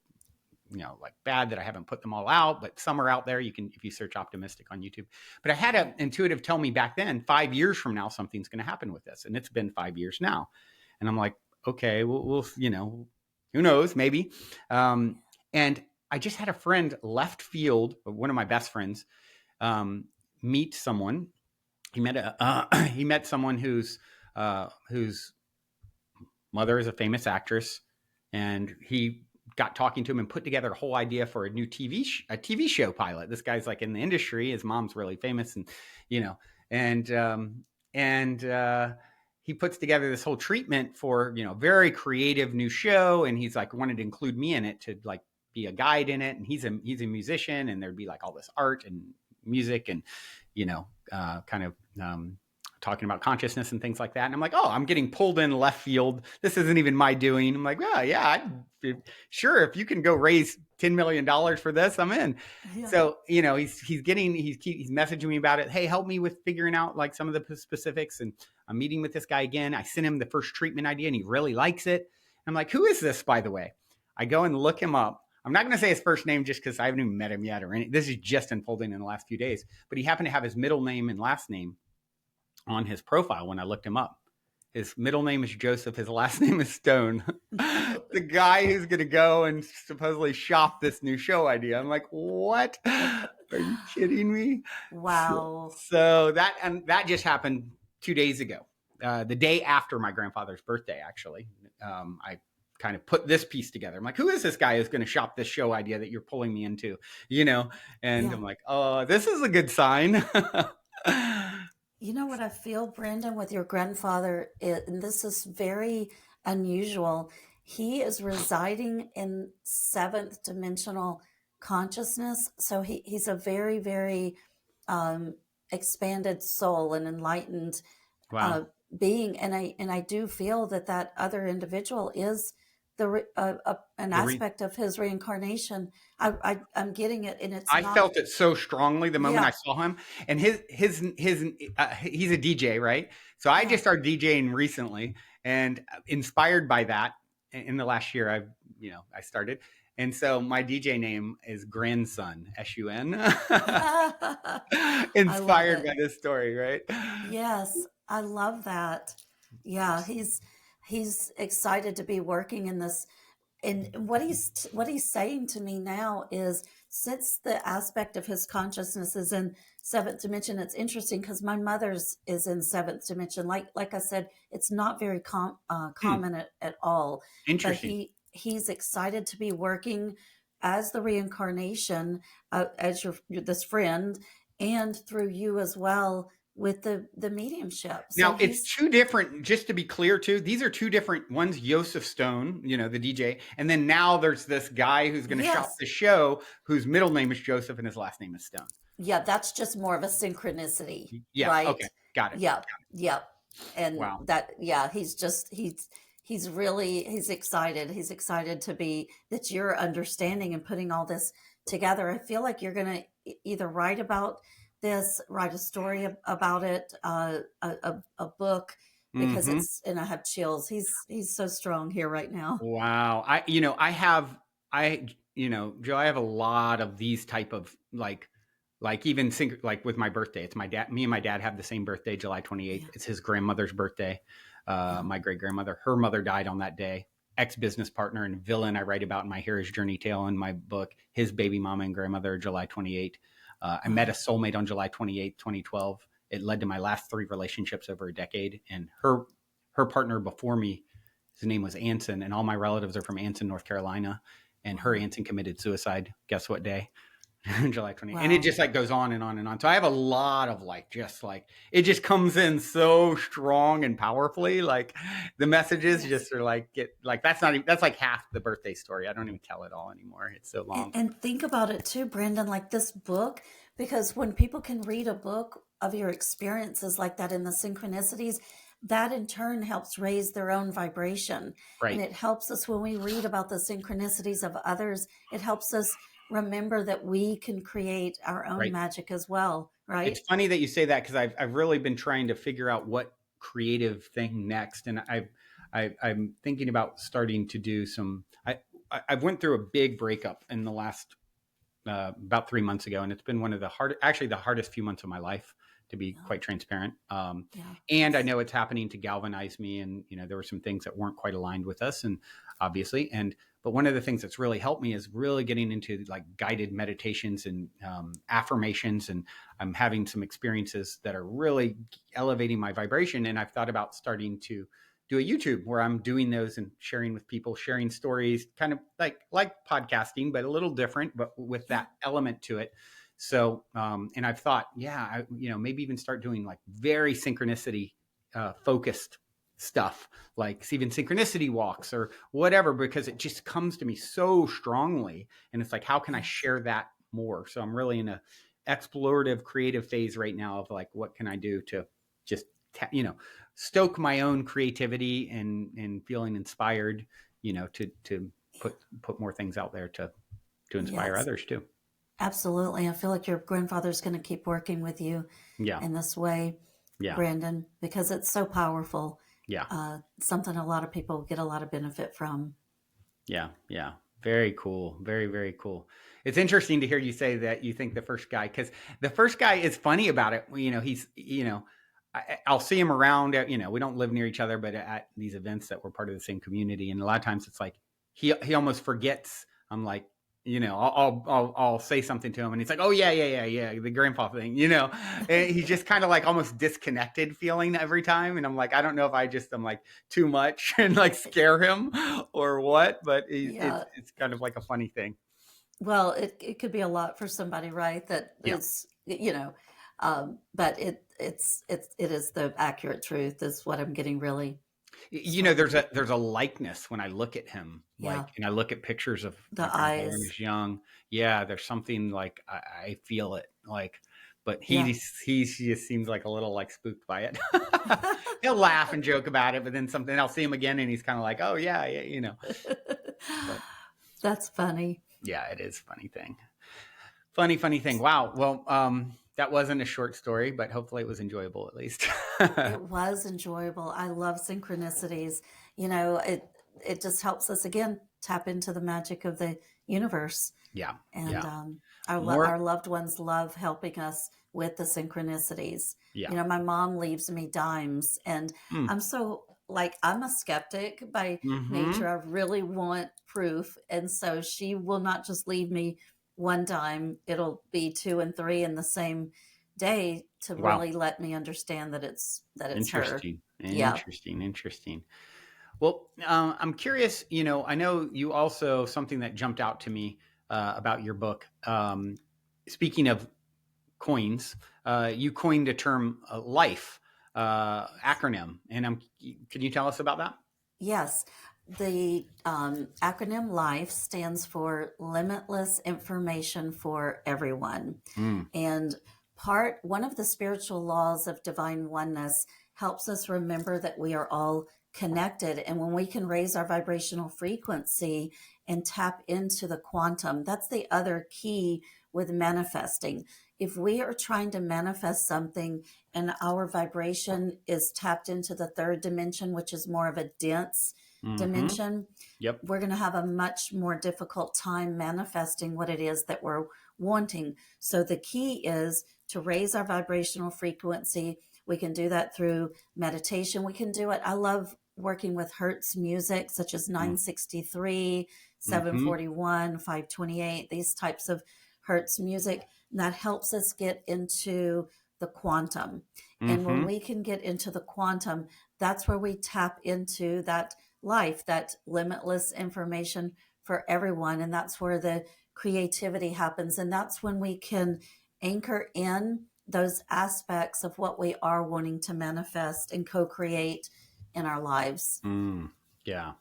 you know, like bad that I haven't put them all out, but some are out there. You can, if you search Optimistic on YouTube. But I had an intuitive tell me back then, 5 years from now, something's going to happen with this. And it's been 5 years now. And I'm like, okay, we'll you know, who knows, maybe. And I just had a friend left field, one of my best friends, meet someone. He met someone whose mother is a famous actress, and he got talking to him and put together a whole idea for a new TV show pilot. This guy's like in the industry. His mom's really famous, and you know, and he puts together this whole treatment for, you know, very creative new show. And he's like wanted to include me in it to like be a guide in it. And he's a musician, and there'd be like all this art and music and, you know, kind of talking about consciousness and things like that. And I'm like, oh, I'm getting pulled in left field. This isn't even my doing. I'm like, well, yeah, sure. If you can go raise $10 million for this, I'm in. Yeah. So, you know, he's messaging me about it. Hey, help me with figuring out like some of the specifics. And I'm meeting with this guy again. I sent him the first treatment idea, and he really likes it. I'm like, who is this, by the way? I go and look him up. I'm not going to say his first name just because I haven't even met him yet or anything. This is just unfolding in the last few days. But he happened to have his middle name and last name on his profile when I looked him up. His middle name is Joseph. His last name is Stone. The guy who's going to go and supposedly shop this new show idea. I'm like, what? Are you kidding me? Wow. So that just happened 2 days ago. The day after my grandfather's birthday, actually. I kind of put this piece together. I'm like, who is this guy who's going to shop this show idea that you're pulling me into, you know? And Yeah. I'm like, oh, this is a good sign. You know what I feel, Brandon, with your grandfather, and this is very unusual. He is residing in seventh dimensional consciousness. So he's a very, very um, expanded soul and enlightened Wow. uh, being. And I do feel that that other individual is an The re- aspect of his reincarnation. I'm getting it, and it's I not, felt it so strongly the moment yeah, I saw him. And he's a DJ, right? So I yeah. just started DJing recently, and inspired by that, in the last year, I started. And so my DJ name is Grandson, SUN, I love inspired it. by this story, right? Yes, I love that. Yeah, he's excited to be working in this. And what he's saying to me now is, since the aspect of his consciousness is in seventh dimension, it's interesting because my mother's is in seventh dimension. Like I said, it's not very Hmm, common at all. But interesting. he's excited to be working as the reincarnation, as your this friend, and through you as well with the mediumship. So Now it's he's, two different, just to be clear too, these are two different ones. Joseph Stone, the DJ. And then now there's this guy who's going to shop yes. the show whose middle name is Joseph and his last name is Stone. Yeah, that's just more of a synchronicity, Yeah. right? Okay. Got it. Yep, yep. And Wow. that, yeah, he's really, he's excited. He's excited to be, that you're understanding and putting all this together. I feel like you're going to either write about this, write a story about it, a book, because Hmm. it's, and I have chills. He's so strong here right now. Wow. Joe, I have a lot of these type of like even like with my birthday. It's my dad. Me and my dad have the same birthday, July 28th. Yeah, It's his grandmother's birthday. yeah. My great grandmother, her mother died on that day. Ex business partner and villain I write about in my Hero's Journey tale in my book. His baby mama and grandmother, July 28th. I met a Oh, soulmate on July 28th, 2012. It led to my last 3 relationships over a decade. And her partner before me, his name was Anson, and all my relatives are from Anson, North Carolina. And her wow, Anson committed suicide. Guess what day? July 20th. And it wow. just like goes on and on and on. So I have a lot of it just comes in so strong and powerfully. Like the messages Yes. just are like, that's not even, that's like half the birthday story. I don't even tell it all anymore. It's so And, long. and think about it too, Brandon, like this book, because when people can read a book of your experiences like that in the synchronicities, that in turn helps raise their own vibration. And Right. it helps us when we read about the synchronicities of others, it helps us remember that we can create our own Right. magic as well, It's right? funny that you say that because I've really been trying to figure out what creative thing next, and I'm thinking about starting to do some. I've went through a big breakup in the last about 3 months ago, and it's been one of actually the hardest few months of my life, to be Yeah, quite transparent. yeah, And I know it's happening to galvanize me, and there were some things that weren't quite aligned with us, and obviously, but one of the things that's really helped me is really getting into like guided meditations and affirmations, and I'm having some experiences that are really elevating my vibration. And I've thought about starting to do a YouTube where I'm doing those and sharing with people, sharing stories, kind of like podcasting, but a little different, but with yeah, that element to it. So, and I've thought, yeah, maybe even start doing like very synchronicity focused stuff, like even synchronicity walks or whatever, because it just comes to me so strongly. And it's like, how can I yes, share that more? So I'm really in a explorative, creative phase right now of like, what can I do to just, stoke my own creativity and feeling inspired, to put more things out there to inspire yes, others too. absolutely. I feel like your grandfather's going to keep working with you Yeah. in this way, Yeah. Brandon, because it's so powerful. Yeah. Something a lot of people get a lot of benefit from. Yeah. Yeah. Very cool. Very, very cool. It's interesting to hear you say that you think the first guy, because the first guy is funny about it. He's, I'll see him around. We don't live near each other, but at these events that we're part of the same community. And a lot of times it's like he almost forgets. I'm like, I'll say something to him, and he's like, "Oh yeah, yeah, yeah, yeah, the grandpa thing," And he's just kind of like almost disconnected feeling every time, and I'm like, I don't know if I'm like too much and like scare him or what, but Yeah. it's kind of like a funny thing. Well, it could be a lot for somebody, right? That Yeah. is, but it is the accurate truth is what I'm getting really starting There's to. a likeness when I look at him, Yeah, like, and I look at pictures of my the grandpa when he eyes. was young. Yeah, there's something like I feel it, like, but Yeah. he just seems like a little like spooked by it. He'll laugh and joke about it, but then something I'll see him again, and he's kind of like, oh yeah, yeah. But That's funny. yeah, it is a funny thing. Funny thing. Wow. Well, that wasn't a short story, but hopefully it was enjoyable at least. It was enjoyable. I love synchronicities. It just helps us again tap into the magic of the universe. Yeah, And yeah. our More. loved ones love helping us with the synchronicities. Yeah. My mom leaves me dimes, and Mm. I'm so like I'm a skeptic by nature. Hmm. I really want proof, and so she will not just leave me one dime. It'll be two and three in the same day to Wow. really let me understand that it's her. Interesting. Yeah. Interesting. Well, I'm curious. I know you also something that jumped out to me about your book. Speaking of coins, you coined a term life acronym, and can you tell us about that? Yes. The acronym LIFE stands for Limitless Information for Everyone. Mm. And one of the spiritual laws of divine oneness helps us remember that we are all connected. And when we can raise our vibrational frequency and tap into the quantum, that's the other key with manifesting. If we are trying to manifest something and our vibration is tapped into the third dimension, which is more of a dense Hmm. dimension, Yep. we're going to have a much more difficult time manifesting what it is that we're wanting. So the key is to raise our vibrational frequency. We can do that through meditation. We can do it. I love working with Hertz music, such as 963, Mm-hmm. 741, 528, these types of Hertz music. And that helps us get into the quantum. And when Mm-hmm. we can get into the quantum, that's where we tap into that life, that limitless information for everyone. And that's where the creativity happens. And that's when we can anchor in those aspects of what we are wanting to manifest and co create in our lives. Mm. Yeah.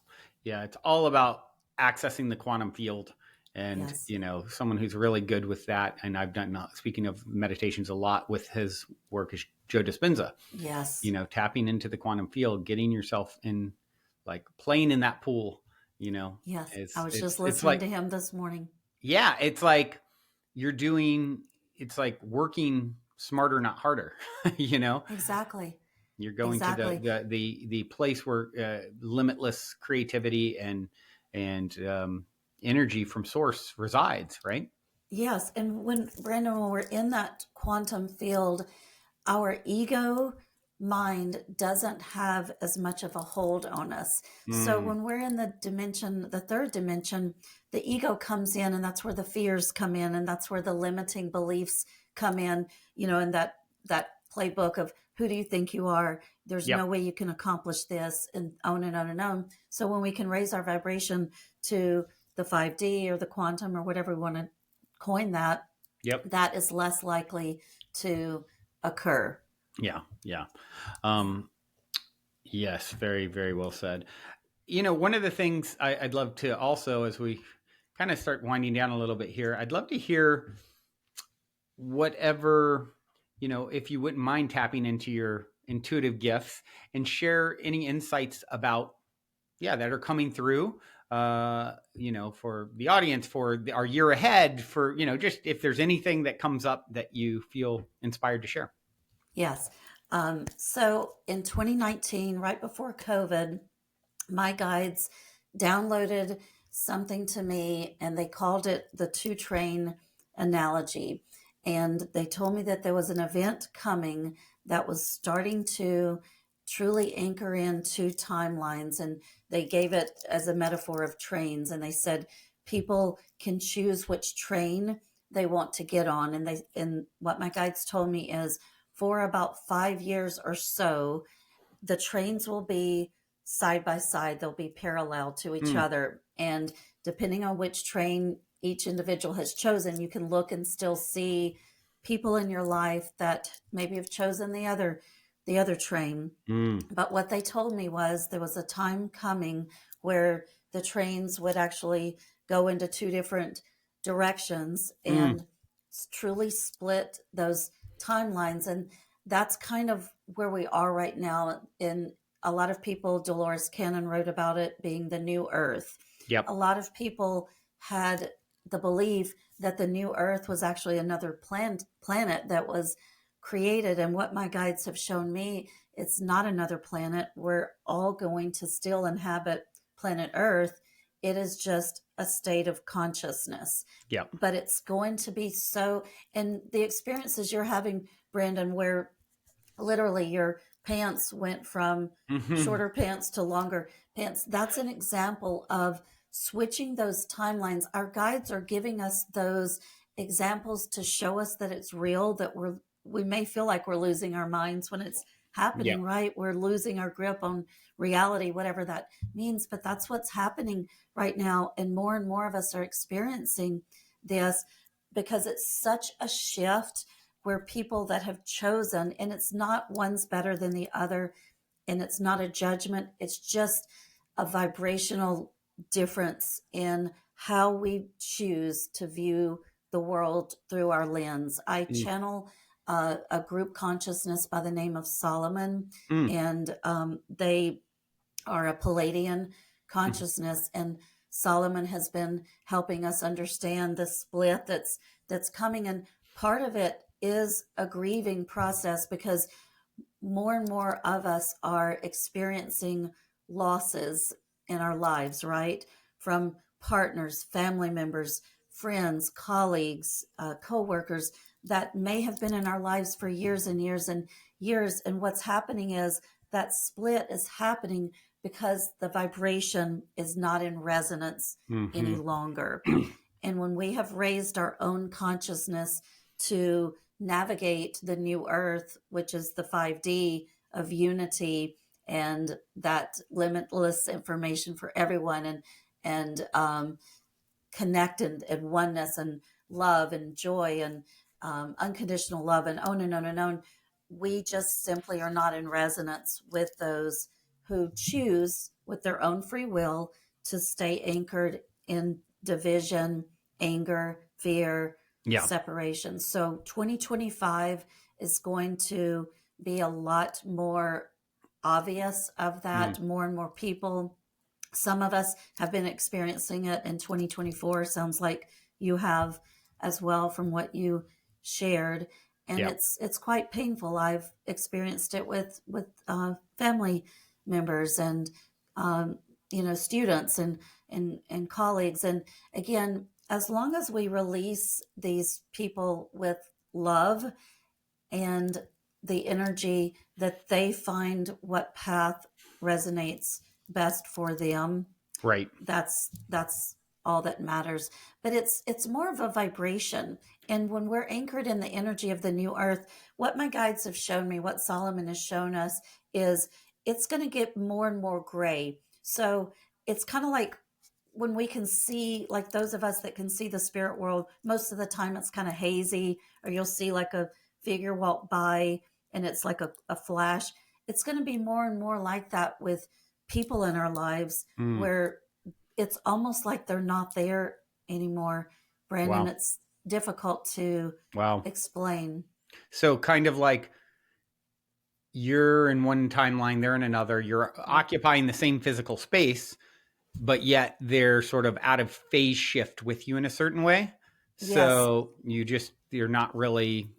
Yeah. It's all about accessing the quantum field. And, Yes. someone who's really good with that. And I've done, speaking of meditations, a lot with his work is Joe Dispenza, Yes. tapping into the quantum field, getting yourself in, like playing in that pool, Yes. I is was just it's listening like, to him this morning. yeah, it's like you're doing, it's like working smarter, not harder, you know, Exactly. you're going to Exactly. the place where limitless creativity and energy from source resides, right? Yes. And when, Brandon, when we're in that quantum field, our ego mind doesn't have as much of a hold on us. So Mm. when we're in the dimension, the third dimension, the ego comes in, and that's where the fears come in, and that's where the limiting beliefs come in, in that playbook of who do you think you are? There's no Yep. way you can accomplish this, and on and on and on. So when we can raise our vibration to the 5D or the quantum or whatever we want to coin that, Yep. that is less likely to occur. Yeah. Yeah. um yes, very very well said. One of the things I'd love to also, as we kind of start winding down a little bit here, I'd love to hear whatever, if you wouldn't mind tapping into your intuitive gifts and share any insights about, yeah, that are coming through, for the audience, for our year ahead, for, just if there's anything that comes up that you feel inspired to share. Yes. So in 2019, right before COVID, my guides downloaded something to me, and they called it the two train analogy. And they told me that there was an event coming that was starting to truly anchor in two timelines. And they gave it as a metaphor of trains. And they said, people can choose which train they want to get on. And what my guides told me is for about 5 years or so, the trains will be side by side. They'll be parallel to each Mm. other. And depending on which train each individual has chosen, you can look and still see people in your life that maybe have chosen the other train. Mm. But what they told me was there was a time coming where the trains would actually go into two different directions Mm. and truly split those timelines. And that's kind of where we are right now. In a lot of people, Dolores Cannon wrote about it being the new earth. Yep. A lot of people had the belief that the new earth was actually another planet that was created. And what my guides have shown me, it's not another planet. We're all going to still inhabit planet Earth. It is just a state of consciousness. Yep. But it's going to be so, and the experiences you're having, Brandon, where literally your pants went from Mm-hmm. shorter pants to longer pants, that's an example of switching those timelines. Our guides are giving us those examples to show us that it's real, that we may feel like we're losing our minds when it's Yep. happening, right? We're losing our grip on reality, whatever that means, but that's what's happening right now. And more of us are experiencing this because it's such a shift where people that have chosen, and it's not one's better than the other, and it's not a judgment, it's just a vibrational difference in how we choose to view the world through our lens. I Mm. channel a group consciousness by the name of Solomon, Mm. and they are a Palladian Mm. consciousness, and Solomon has been helping us understand the split that's coming. And part of it is a grieving process because more and more of us are experiencing losses in our lives, right? From partners, family members, friends, colleagues, co-workers that may have been in our lives for years and years and years. And what's happening is that split is happening because the vibration is not in resonance any Mm-hmm. longer. And when we have raised our own consciousness to navigate the new earth, which is the 5D of unity and that limitless information for everyone, and connect and oneness and love and joy and unconditional love and on and on and on. We just simply are not in resonance with those who choose with their own free will to stay anchored in division, anger, fear, Yeah. separation. So 2025 is going to be a lot more obvious of Mm. that. More and more people, some of us have been experiencing it in 2024. Sounds like you have as well from what you shared. And Yeah. it's quite painful. I've experienced it with family members and um, students and colleagues. And again, as long as we release these people with love and the energy that they find what path resonates best for them, Right. that's all that matters. But it's more of a vibration. And when we're anchored in the energy of the new earth, what my guides have shown me, what Solomon has shown us, is it's going to get more and more gray. So it's kind of like when we can see, like those of us that can see the spirit world, most of the time it's kind of hazy, or you'll see like a figure walk by and it's like a flash. It's going to be more and more like that with people in our lives, Mm. where it's almost like they're not there anymore. Brandon, Wow. it's difficult to Wow. explain. So kind of like you're in one timeline, they're in another. You're Yep. occupying the same physical space, but yet they're sort of out of phase shift with you in a certain way. Yes, So you're not really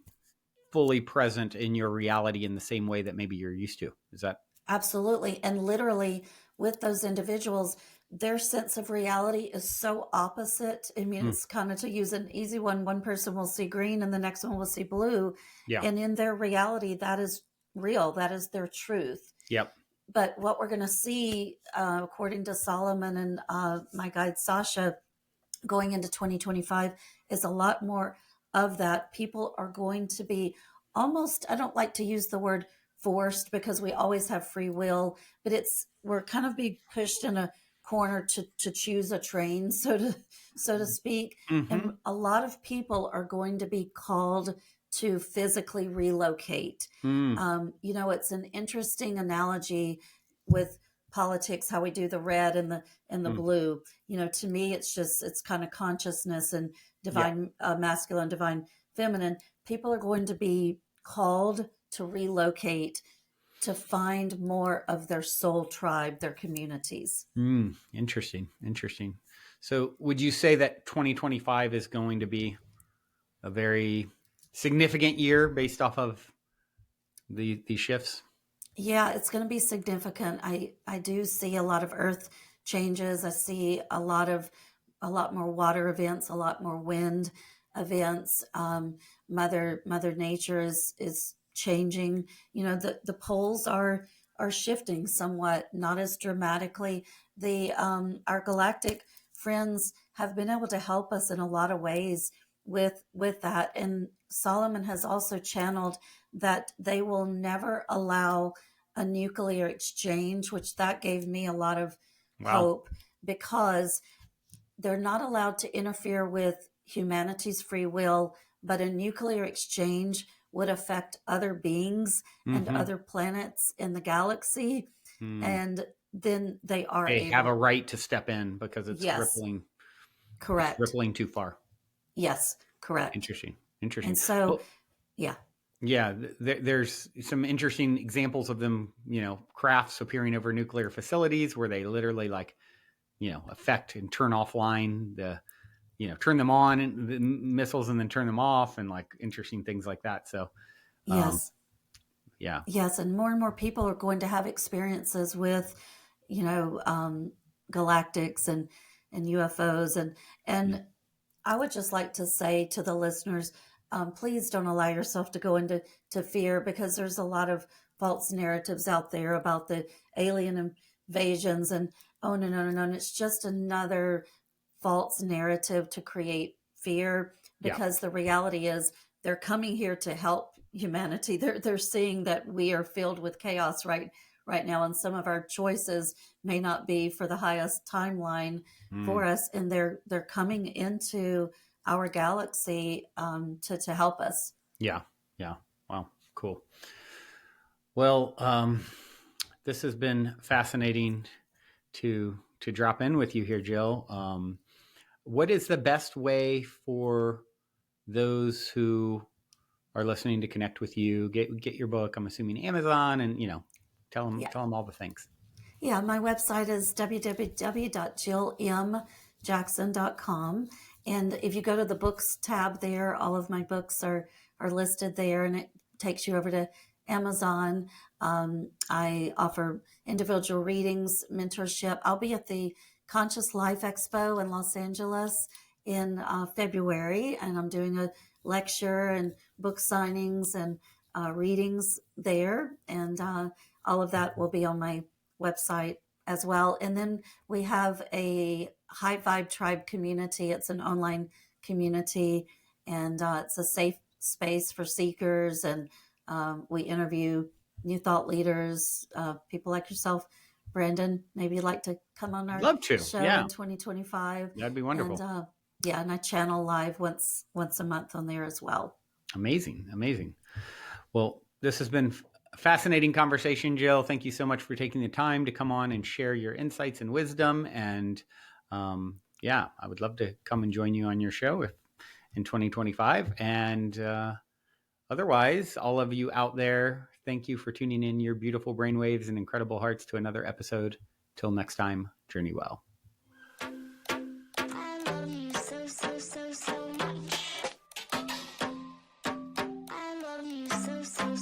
fully present in your reality in the same way that maybe you're used to. Is that? absolutely. And literally, with those individuals, their sense of reality is so opposite. I mean, Mm. it's kind of, to use an easy one person will see green and the next one will see blue. Yeah. And in their reality, that is real, that is their truth. Yep. But what we're going to see, according to Solomon and my guide Sasha, going into 2025 is a lot more of that. People are going to be almost, I don't like to use the word forced because we always have free will, but we're kind of being pushed in a corner to choose a train, so to speak. Mm-hmm. And a lot of people are going to be called to physically relocate. Mm. It's an interesting analogy with politics, how we do the red and the Mm. blue. To me, it's kind of consciousness and Yeah. divine masculine, divine feminine. People are going to be called to relocate to find more of their soul tribe, their communities. Interesting. So would you say that 2025 is going to be a very significant year based off of these shifts? Yeah, it's going to be significant. I do see a lot of earth changes. I see a lot more water events, a lot more wind events. Mother Nature is changing. The poles are shifting somewhat, not as dramatically. The Our galactic friends have been able to help us in a lot of ways with that. And Solomon has also channeled that they will never allow a nuclear exchange, which that gave me a lot of Wow. hope, because they're not allowed to interfere with humanity's free will, but a nuclear exchange would affect other beings and Mm-hmm. other planets in the galaxy. And then they are They have a able. right to step in because Yes, it's correct. rippling too far. Yes, correct. Interesting. And so, Well, yeah. yeah, there's some interesting examples of them, crafts appearing over nuclear facilities where they literally affect and turn offline turn them on and the missiles and then turn them off, and like interesting things like that. So, um, Yes. yeah, Yes, and more people are going to have experiences with, you know, um, galactics and UFOs, yeah, and I would just like to say to the listeners, please don't allow yourself to go into fear, because there's a lot of false narratives out there about the alien invasions, and oh no no no no, and it's just another false narrative to create fear, yeah, because the reality is they're coming here to help humanity. They're seeing that we are filled with chaos right now, and some of our choices may not be for the highest timeline mm, for us, and they're coming into our galaxy to help us. yeah, yeah. Wow, cool. Well, this has been fascinating to drop in with you here, Jill. What is the best way for those who are listening to connect with you? Get your book. I'm assuming Amazon, and Yeah. tell them all the things. Yeah, my website is www.jillmjackson.com. And if you go to the books tab there, all of my books are listed there, and it takes you over to Amazon. I offer individual readings, mentorship. I'll be at the Conscious Life Expo in Los Angeles in February, and I'm doing a lecture and book signings and readings there. And all of that will be on my website as well. And then we have a High Vibe Tribe community. It's an online community, and it's a safe space for seekers. And we interview new thought leaders, people like yourself, Brandon. Maybe you'd like to come on I'd our love to. show Yeah, in 2025. that'd be And wonderful. yeah, and I channel live once a month on there as well. Amazing. Well, this has been a fascinating conversation, Jill. Thank you so much for taking the time to come on and share your insights and wisdom. And yeah, I would love to come and join you on your show in 2025. And otherwise, all of you out there, thank you for tuning in your beautiful brainwaves and incredible hearts to another episode. Till next time, journey well. I love you so much. I love you so